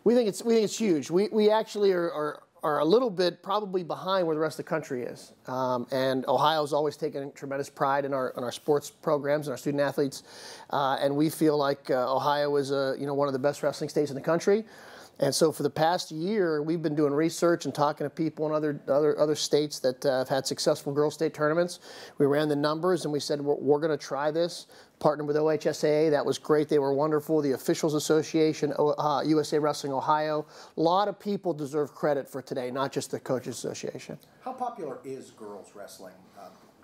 We think it's huge. We actually are a little bit probably behind where the rest of the country is. And Ohio's always taken tremendous pride in our sports programs and our student athletes. And we feel like Ohio is one of the best wrestling states in the country. And so for the past year, we've been doing research and talking to people in other states that have had successful girls' state tournaments. We ran the numbers and we said, we're going to try this. Partnered with OHSAA, that was great. They were wonderful. The Officials Association, USA Wrestling Ohio. A lot of people deserve credit for today, not just the Coaches Association. How popular is girls wrestling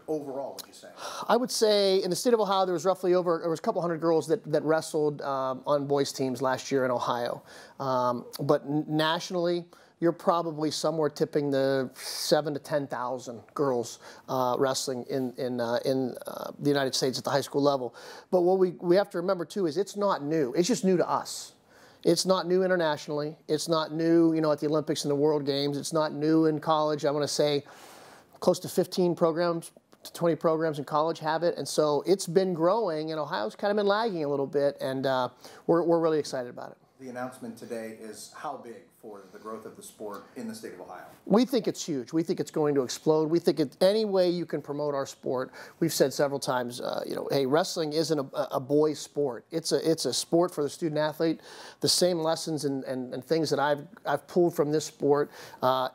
overall, would you say? I would say in the state of Ohio, there was roughly there was a couple hundred girls that wrestled on boys' teams last year in Ohio. But nationally, you're probably somewhere tipping the 7,000 to 10,000 girls wrestling in the United States at the high school level. But what we have to remember too is it's not new. It's just new to us. It's not new internationally. It's not new, at the Olympics and the World Games. It's not new in college. I want to say close to 15 programs to 20 programs in college have it, and so it's been growing, and Ohio's kind of been lagging a little bit, and we're really excited about it. The announcement today is how big for the growth of the sport in the state of Ohio? We think it's huge. We think it's going to explode. We think any way you can promote our sport. We've said several times, hey, wrestling isn't a boys' sport. It's a sport for the student athlete. The same lessons and things that I've pulled from this sport,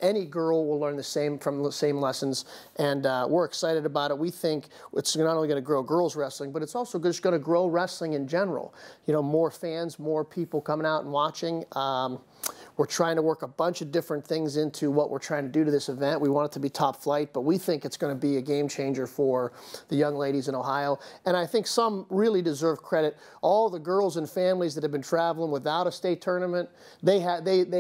any girl will learn from the same lessons, and we're excited about it. We think it's not only going to grow girls wrestling, but it's also just going to grow wrestling in general. More fans, more people coming out and watching. We're trying to work a bunch of different things into what we're trying to do to this event. We want it to be top flight, but we think it's going to be a game changer for the young ladies in Ohio. And I think some really deserve credit. All the girls and families that have been traveling without a state tournament, they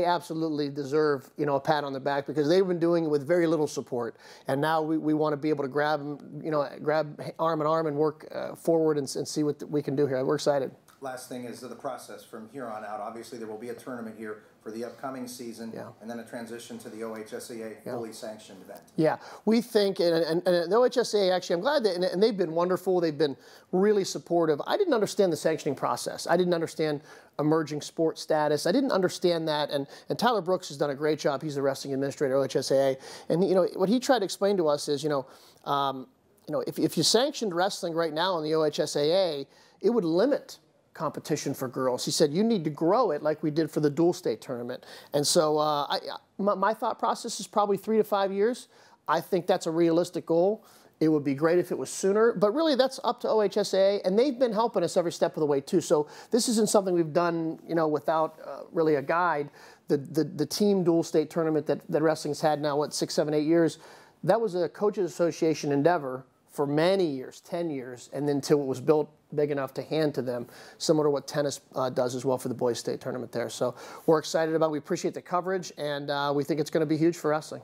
absolutely deserve a pat on the back, because they've been doing it with very little support. And now we want to be able to grab them, grab arm in arm and work forward and see what we can do here. We're excited. Last thing is the process from here on out. Obviously, there will be a tournament here for the upcoming season, and then a transition to the OHSAA fully sanctioned event. Yeah, we think, and the OHSAA, actually, I'm glad that, and they've been wonderful. They've been really supportive. I didn't understand the sanctioning process. I didn't understand emerging sports status. I didn't understand that, and Tyler Brooks has done a great job. He's the wrestling administrator at OHSAA, and what he tried to explain to us is, if you sanctioned wrestling right now in the OHSAA, it would limit competition for girls. He said, you need to grow it like we did for the dual state tournament. And so my thought process is probably 3 to 5 years. I think that's a realistic goal. It would be great if it was sooner, but really that's up to OHSAA, and they've been helping us every step of the way too. So this isn't something we've done, without really a guide. The team dual state tournament that wrestling's had now, 6, 7, 8 years, that was a Coaches Association endeavor for many years, 10 years, and then until it was built big enough to hand to them, similar to what tennis does as well for the boys' state tournament there. So we're excited about it. We appreciate the coverage, and we think it's going to be huge for wrestling.